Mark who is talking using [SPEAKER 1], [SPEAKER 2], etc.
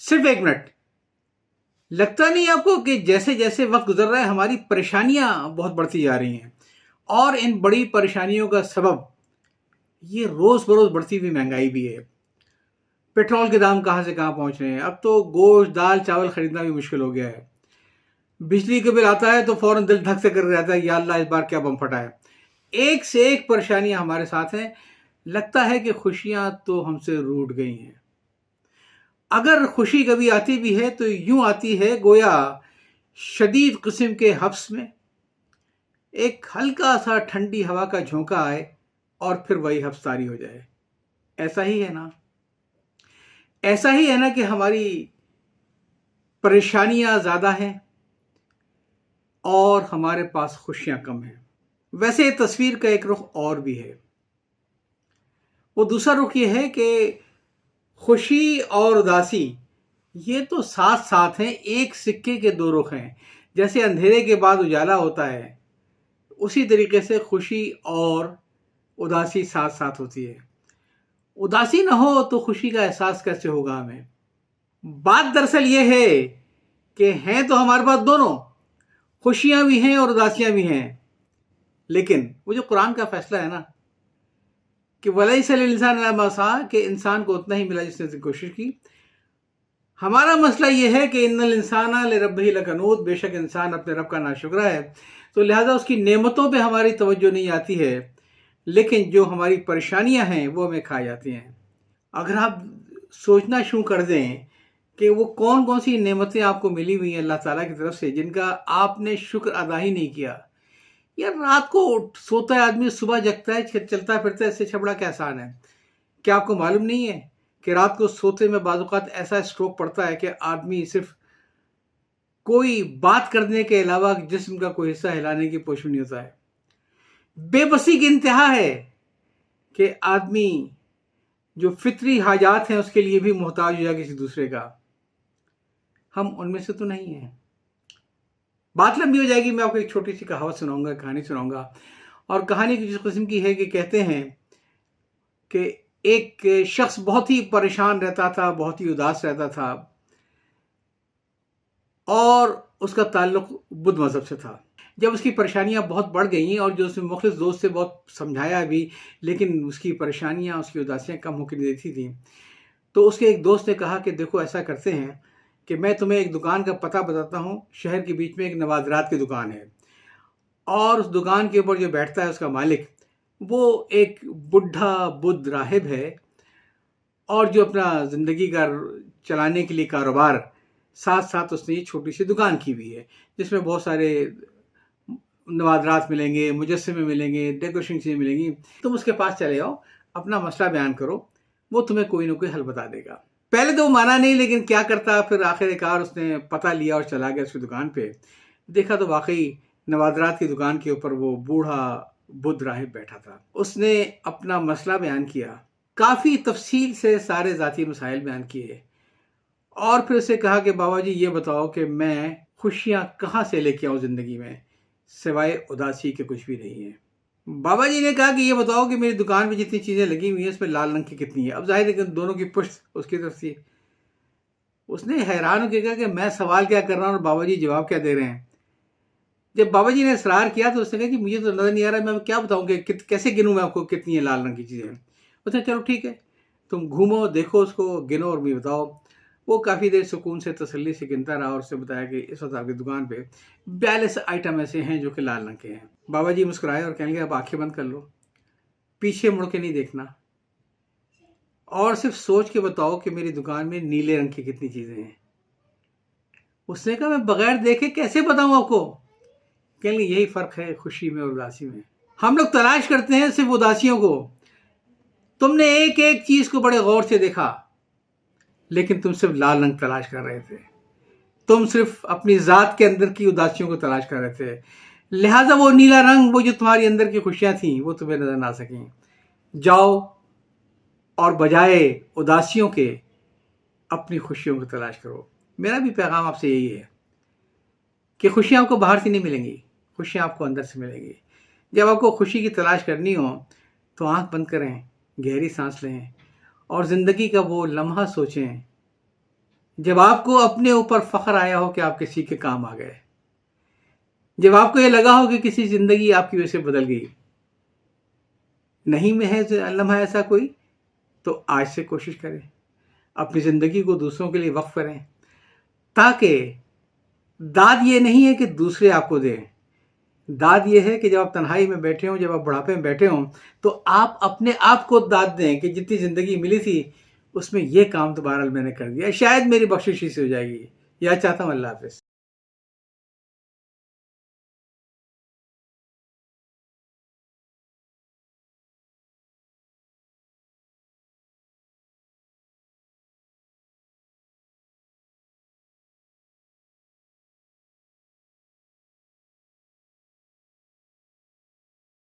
[SPEAKER 1] صرف 1 منٹ. لگتا نہیں آپ کو کہ جیسے جیسے وقت گزر رہا ہے ہماری پریشانیاں بہت بڑھتی جا رہی ہیں، اور ان بڑی پریشانیوں کا سبب یہ روز بروز بڑھتی ہوئی مہنگائی بھی ہے. پیٹرول کے دام کہاں سے کہاں پہنچ رہے ہیں، اب تو گوشت دال چاول خریدنا بھی مشکل ہو گیا ہے. بجلی کا بل آتا ہے تو فوراً دل دھک سے کر جاتا ہے، یا اللہ اس بار کیا بم پھٹا ہے. ایک سے ایک پریشانیاں ہمارے ساتھ ہیں. لگتا ہے کہ خوشیاں تو ہم سے روٹ گئی ہیں. اگر خوشی کبھی آتی بھی ہے تو یوں آتی ہے گویا شدید قسم کے حبس میں ایک ہلکا سا ٹھنڈی ہوا کا جھونکا آئے اور پھر وہی حبس طاری ہو جائے. ایسا ہی ہے نا؟ ایسا ہی ہے نا کہ ہماری پریشانیاں زیادہ ہیں اور ہمارے پاس خوشیاں کم ہیں. ویسے تصویر کا ایک رخ اور بھی ہے. وہ دوسرا رخ یہ ہے کہ خوشی اور اداسی یہ تو ساتھ ساتھ ہیں، ایک سکے کے دو رخ ہیں. جیسے اندھیرے کے بعد اجالا ہوتا ہے، اسی طریقے سے خوشی اور اداسی ساتھ ساتھ ہوتی ہے. اداسی نہ ہو تو خوشی کا احساس کیسے ہوگا ہمیں؟ بات دراصل یہ ہے کہ ہیں تو ہمارے پاس دونوں، خوشیاں بھی ہیں اور اداسیاں بھی ہیں. لیکن وہ جو قرآن کا فیصلہ ہے نا کہ وَلَيْسَ لِلْإِنسَانِ إِلَّا مَا سَعَىٰ، کہ انسان کو اتنا ہی ملا جس نے کوشش کی. ہمارا مسئلہ یہ ہے کہ ان الانسان لربہ لکنود، بے شک انسان اپنے رب کا ناشکرا ہے، تو لہٰذا اس کی نعمتوں پہ ہماری توجہ نہیں آتی ہے، لیکن جو ہماری پریشانیاں ہیں وہ ہمیں کھا جاتی ہیں. اگر آپ سوچنا شروع کر دیں کہ وہ کون کون سی نعمتیں آپ کو ملی ہوئی ہیں اللہ تعالیٰ کی طرف سے جن کا آپ نے شکر ادا ہی نہیں کیا. یار رات کو سوتا ہے آدمی، صبح جگتا ہے، چلتا پھرتا ہے، اس سے چھبڑا کیا احسان ہے؟ کیا آپ کو معلوم نہیں ہے کہ رات کو سوتے میں بعض اوقات ایسا اسٹروک پڑتا ہے کہ آدمی صرف کوئی بات کرنے کے علاوہ جسم کا کوئی حصہ ہلانے کی پوش نہیں ہوتا ہے. بے بسی کی انتہا ہے کہ آدمی جو فطری حاجات ہیں اس کے لیے بھی محتاج ہو جائے کسی دوسرے کا. ہم ان میں سے تو نہیں ہیں. بات لمبی ہو جائے گی، میں آپ کو ایک چھوٹی سی کہاوت سناؤں گا، کہانی سناؤں گا. اور کہانی کس قسم کی ہے کہ کہتے ہیں کہ ایک شخص بہت ہی پریشان رہتا تھا، بہت ہی اداس رہتا تھا، اور اس کا تعلق بدھ مذہب سے تھا. جب اس کی پریشانیاں بہت بڑھ گئیں اور جو اس نے مخلص دوست سے بہت سمجھایا بھی، لیکن اس کی پریشانیاں، اس کی اداسیاں کم ہو کے نہیں دیتی تھیں، تو اس کے ایک دوست نے کہا کہ دیکھو ایسا کرتے ہیں کہ میں تمہیں ایک دکان کا پتہ بتاتا ہوں. شہر کے بیچ میں ایک نوادرات کی دکان ہے، اور اس دکان کے اوپر جو بیٹھتا ہے اس کا مالک وہ ایک بڈھا بدھ راہب ہے، اور جو اپنا زندگی کا چلانے کے لیے کاروبار ساتھ ساتھ اس نے یہ چھوٹی سی دکان کی ہوئی ہے جس میں بہت سارے نوادرات ملیں گے، مجسمے ملیں گے، ڈیکوریشن چیزیں ملیں گی. تم اس کے پاس چلے جاؤ، اپنا مسئلہ بیان کرو، وہ تمہیں کوئی نہ کوئی حل بتا دے گا. پہلے تو وہ مانا نہیں، لیکن کیا کرتا، پھر آخر کار اس نے پتہ لیا اور چلا گیا اس کی دکان پہ. دیکھا تو واقعی نوادرات کی دکان کے اوپر وہ بوڑھا بدھ راہب بیٹھا تھا. اس نے اپنا مسئلہ بیان کیا، کافی تفصیل سے سارے ذاتی مسائل بیان کیے، اور پھر اسے کہا کہ بابا جی یہ بتاؤ کہ میں خوشیاں کہاں سے لے کے آؤں زندگی میں، سوائے اداسی کے کچھ بھی نہیں ہے. بابا جی نے کہا کہ یہ بتاؤ کہ میری دکان میں جتنی چیزیں لگی ہوئی ہیں اس میں لال رنگ کی کتنی ہیں. اب ظاہر ہے کہ دونوں کی پشت اس کی طرف تھی. اس نے حیران ہو کے کہا کہ میں سوال کیا کر رہا ہوں اور بابا جی جواب کیا دے رہے ہیں. جب بابا جی نے اصرار کیا تو اس نے کہا کہ مجھے تو نظر نہیں آ رہا، میں کیا بتاؤں کہ کیسے گنوں میں آپ کو کتنی ہیں لال رنگ کی چیزیں. اس نے چلو ٹھیک ہے، تم گھومو، دیکھو اس کو، گنو اور مجھے بتاؤ. وہ کافی دیر سکون سے تسلی سے گنتا رہا اور اس نے بتایا کہ اس وقت آپ کی دکان پہ 42 آئٹم ایسے ہیں جو کہ لال رنگ کے ہیں. بابا جی مسکرائے اور کہنے لگے اب آنکھیں بند کر لو، پیچھے مڑ کے نہیں دیکھنا، اور صرف سوچ کے بتاؤ کہ میری دکان میں نیلے رنگ کی کتنی چیزیں ہیں. اس نے کہا میں بغیر دیکھے کیسے بتاؤں آپ کو؟ کہنے لگے یہی فرق ہے خوشی میں اور اداسی میں. ہم لوگ تلاش کرتے ہیں صرف اداسیوں کو. تم نے ایک ایک چیز کو بڑے غور سے دیکھا، لیکن تم صرف لال رنگ تلاش کر رہے تھے. تم صرف اپنی ذات کے اندر کی اداسیوں کو تلاش کر رہے تھے، لہٰذا وہ نیلا رنگ، وہ جو تمہاری اندر کی خوشیاں تھیں وہ تمہیں نظر نہ آ سکیں. جاؤ اور بجائے اداسیوں کے اپنی خوشیوں کو تلاش کرو. میرا بھی پیغام آپ سے یہی ہے کہ خوشیاں آپ کو باہر سے نہیں ملیں گی، خوشیاں آپ کو اندر سے ملیں گی. جب آپ کو خوشی کی تلاش کرنی ہو تو آنکھ بند کریں، گہری سانس لیں اور زندگی کا وہ لمحہ سوچیں جب آپ کو اپنے اوپر فخر آیا ہو کہ آپ کسی کے کام آ گئے، جب آپ کو یہ لگا ہو کہ کسی زندگی آپ کی وجہ سے بدل گئی، نہیں میں ہے لمحہ ایسا کوئی، تو آج سے کوشش کریں، اپنی زندگی کو دوسروں کے لیے وقف کریں، تاکہ داد یہ نہیں ہے کہ دوسرے آپ کو دیں، داد یہ ہے کہ جب آپ تنہائی میں بیٹھے ہوں، جب آپ بڑھاپے میں بیٹھے ہوں، تو آپ اپنے آپ کو داد دیں کہ جتنی زندگی ملی تھی اس میں یہ کام تو بہرحال میں نے کر دیا، شاید میری بخشش ہی سے ہو جائے گی۔ یا چاہتا ہوں۔ اللہ حافظ۔